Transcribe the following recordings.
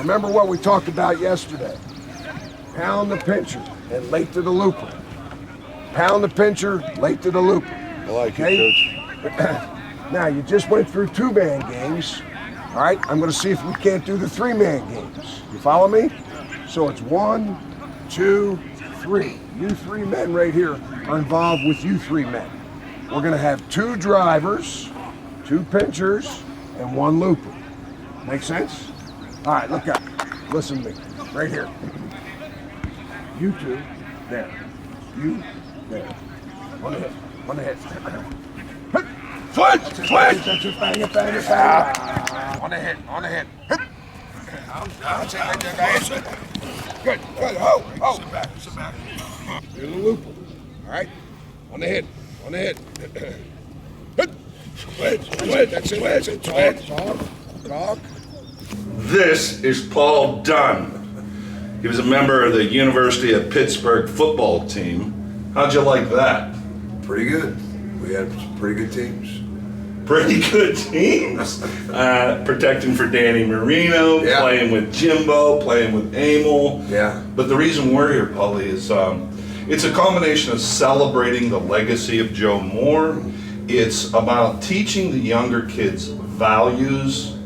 remember what we talked about yesterday. Pound the pincher and late to the looper. Pound the pincher, late to the looper. I like it, Coach. Now, you just went through 2-man games. All right, I'm going to see if we can't do the 3-man games. You follow me? So it's 1, 2, 3. You 3 men right here are involved with you 3 men. We're going to have 2 drivers, 2 pinchers, and 1 looper. Make sense? All right, look up. Listen to me. Right here. You 2, there. You, there. On the hit. On the hit. Switch! That's it. Bang it, bang it, bang it. On the hit. On the hit. That's it. Good, good. Oh. Sit back. Here's the looper. All right? On the hit. On the hit. Switch. That's it. Talk. This is Paul Dunn. He was a member of the University of Pittsburgh football team. How'd you like that? Pretty good. We had some pretty good teams. Pretty good teams. Protecting for Danny Marino, Yeah. playing with Jimbo, playing with Emil. Yeah. But the reason we're here, Paulie, is it's a combination of celebrating the legacy of Joe Moore. It's about teaching the younger kids values,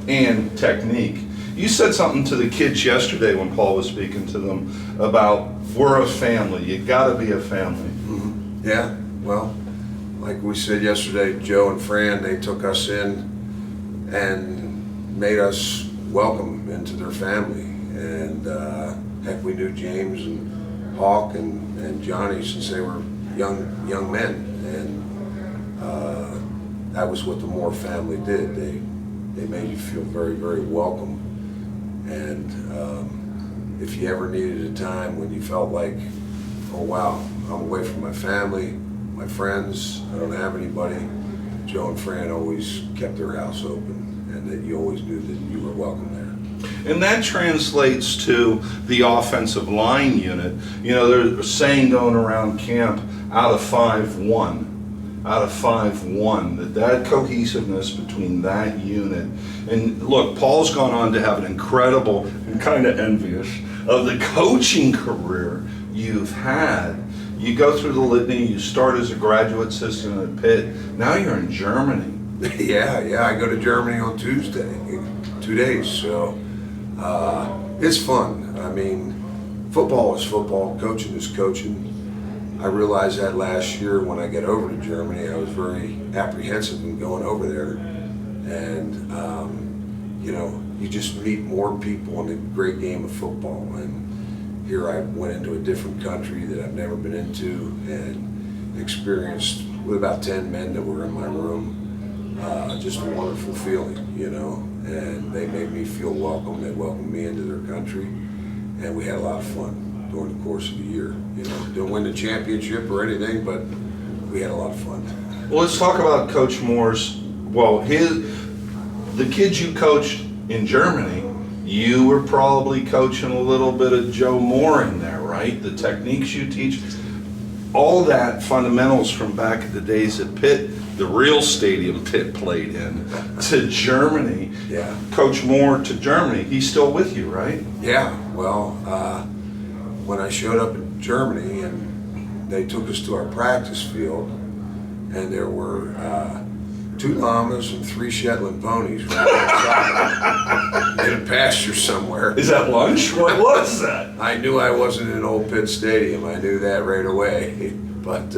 and technique. You said something to the kids yesterday when Paul was speaking to them about we're a family. You got to be a family. Mm-hmm. Yeah. Well, like we said yesterday, Joe and Fran, they took us in and made us welcome into their family. And heck, we knew James and Hawk and Johnny since they were young men. And that was what the Moore family did. They made you feel very, very welcome. And if you ever needed a time when you felt like, oh wow, I'm away from my family, my friends, I don't have anybody, Joe and Fran always kept their house open, and that you always knew that you were welcome there. And that translates to the offensive line unit. You know, there's a saying going around camp, out of 5-1, that cohesiveness between that unit. And look, Paul's gone on to have an incredible, I'm kind of envious of the coaching career you've had. You go through the litany, you start as a graduate assistant at Pitt, now you're in Germany. Yeah, I go to Germany on Tuesday, 2 days, so it's fun. I mean, football is football, coaching is coaching. I realized that last year when I get over to Germany. I was very apprehensive in going over there. And, you know, you just meet more people in the great game of football. And here I went into a different country that I've never been into and experienced with about 10 men that were in my room. Just a wonderful feeling, you know. And they made me feel welcome. They welcomed me into their country. And we had a lot of fun during the course of the year. You know, didn't win the championship or anything, but we had a lot of fun. Well, let's talk about Coach Moore's, the kids you coached in Germany, you were probably coaching a little bit of Joe Moore in there, right? The techniques you teach, all that fundamentals from back in the days at Pitt, the real stadium Pitt played in, to Germany. Yeah. Coach Moore to Germany, he's still with you, right? Yeah, well, when I showed up in Germany and they took us to our practice field and there were 2 llamas and 3 Shetland ponies right outside in a pasture somewhere. Is that lunch? What was that? I knew I wasn't in Old Pitt Stadium. I knew that right away. But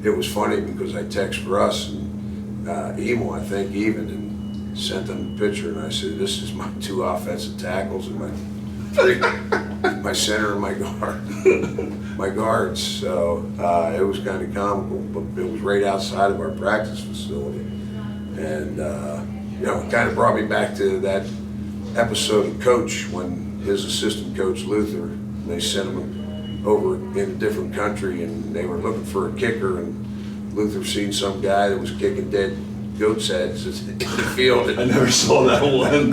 it was funny because I texted Russ and Emil, I think, even, and sent them a picture, and I said, this is my 2 offensive tackles and my center and my guard, my guards. So it was kind of comical, but it was right outside of our practice facility. And, you know, it kind of brought me back to that episode of Coach when his assistant coach, Luther, they sent him over in a different country and they were looking for a kicker, and Luther seen some guy that was kicking dead goat's heads in the field. I never saw that one.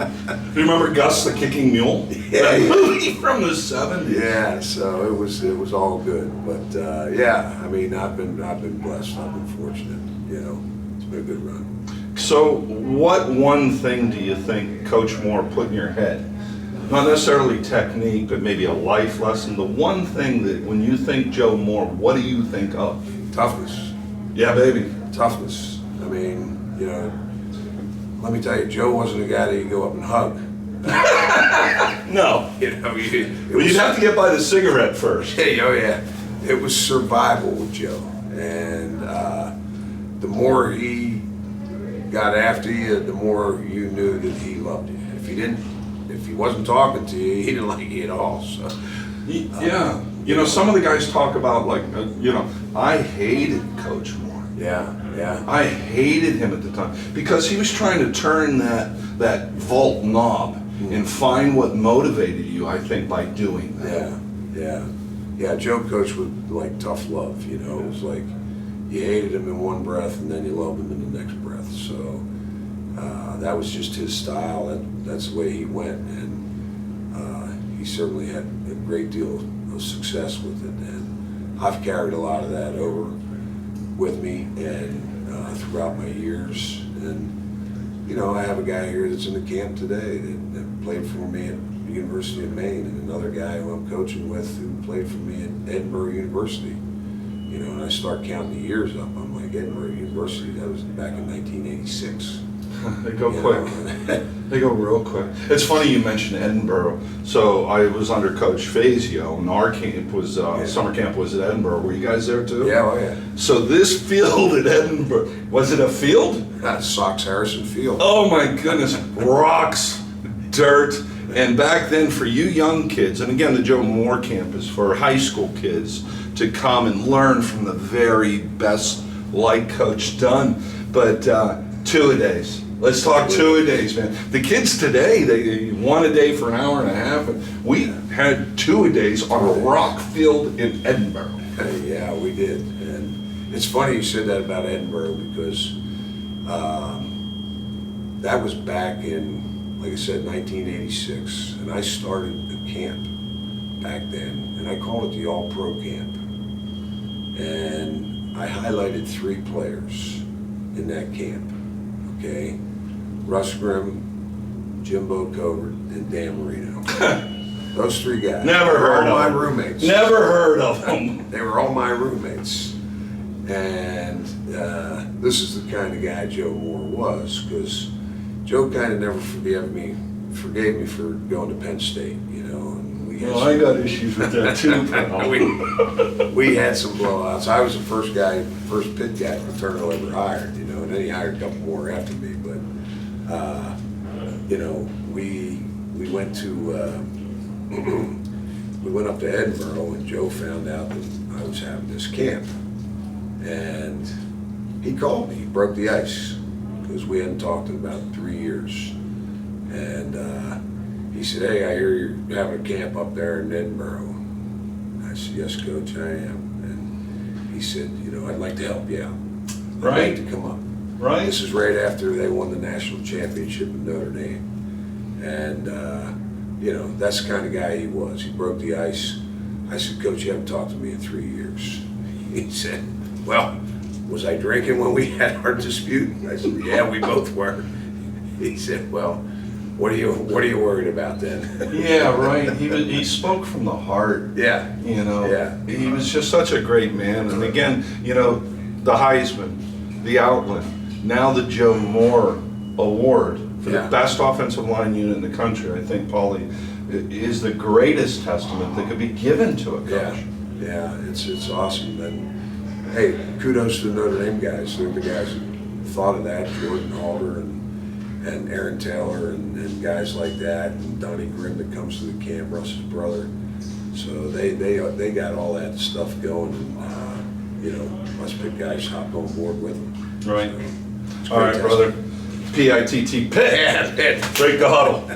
Do you remember Gus the Kicking Mule? Yeah, that movie from the 70s. Yeah, so it was all good. But yeah, I mean, I've been blessed. I've been fortunate. You know, it's been a good run. So what one thing do you think Coach Moore put in your head? Not necessarily technique, but maybe a life lesson. The one thing that when you think Joe Moore, what do you think of? Toughness. Yeah, baby. Toughness. I mean, you know, let me tell you, Joe wasn't a guy that you go up and hug. No. You know, You'd have to get by the cigarette first. Hey, oh yeah. It was survival with Joe. And the more he got after you, the more you knew that he loved you. If he wasn't talking to you, he didn't like you at all. So, Yeah. You know, some of the guys talk about like, I hated Coach Moore. yeah. I hated him at the time because he was trying to turn that vault knob and find what motivated you, I think, by doing that. Yeah. Joe coached with like tough love. You know, it was like you hated him in one breath and then you loved him in the next breath. So that was just his style. That's the way he went, and he certainly had a great deal of success with it. And I've carried a lot of that over with me and throughout my years. And you know, I have a guy here that's in the camp today that played for me at the University of Maine, and another guy who I'm coaching with who played for me at Edinburgh University. You know, and I start counting the years up. I'm like, Edinburgh University, that was back in 1986. They go quick. They go real quick. It's funny you mentioned Edinburgh. So I was under Coach Fazio, and our camp was summer camp was at Edinburgh. Were you guys there too? Yeah, oh yeah. So this field at Edinburgh, was it a field? That's Sox Harrison Field. Oh my goodness, rocks, dirt. And back then, for you young kids, and again, the Joe Moore camp is for high school kids to come and learn from the very best, like Coach Dunn. But two-a-days. Let's talk two-a-days, man. The kids today, they one a day for an hour and a half. And we had two-a-days on a rock field in Edinburgh. Yeah, we did. And it's funny you said that about Edinburgh because that was back in, like I said, 1986. And I started the camp back then. And I called it the All-Pro Camp. And I highlighted 3 players in that camp. Okay, Russ Grimm, Jimbo Covert, and Dan Marino. Those 3 guys. Never heard of them. All my roommates. Never heard of them. They were all my roommates. And this is the kind of guy Joe Moore was, because Joe kind of never forgave me for going to Penn State, you know. And we had I got issues with that too, pal. we had some blowouts. I was the first pit guy Paterno ever hired, you know, and then he hired a couple more after me. But you know, we went to we went up to Edinburgh, and Joe found out that I was having this camp, and he called me. He broke the ice because we hadn't talked in about 3 years, and he said, "Hey, I hear you're having a camp up there in Edinburgh." I said, "Yes, Coach, I am." And he said, "You know, I'd like to help you out. I'd like to come up." Right. This is right after they won the national championship in Notre Dame. And, you know, that's the kind of guy he was. He broke the ice. I said, "Coach, you haven't talked to me in 3 years." He said, "Well, was I drinking when we had our dispute?" I said, "Yeah, we both were." He said, "Well, what are you worried about then?" Yeah, right. He spoke from the heart. Yeah. You know. Yeah. He was just such a great man. And again, you know, the Heisman, the Outland, now the Joe Moore Award for the best offensive line unit in the country. I think, Paulie, is the greatest testament that could be given to a coach. Yeah, it's awesome. And hey, kudos to the Notre Dame guys. They're the guys who thought of that. Jordan Halter and Aaron Taylor and guys like that, and Donnie Grimm that comes to the camp, Russ's brother. So they got all that stuff going, and you know, must pick guys hopped on board with them. Right. So, All right, brother. PITT, pit. Yeah, pit. Break the huddle.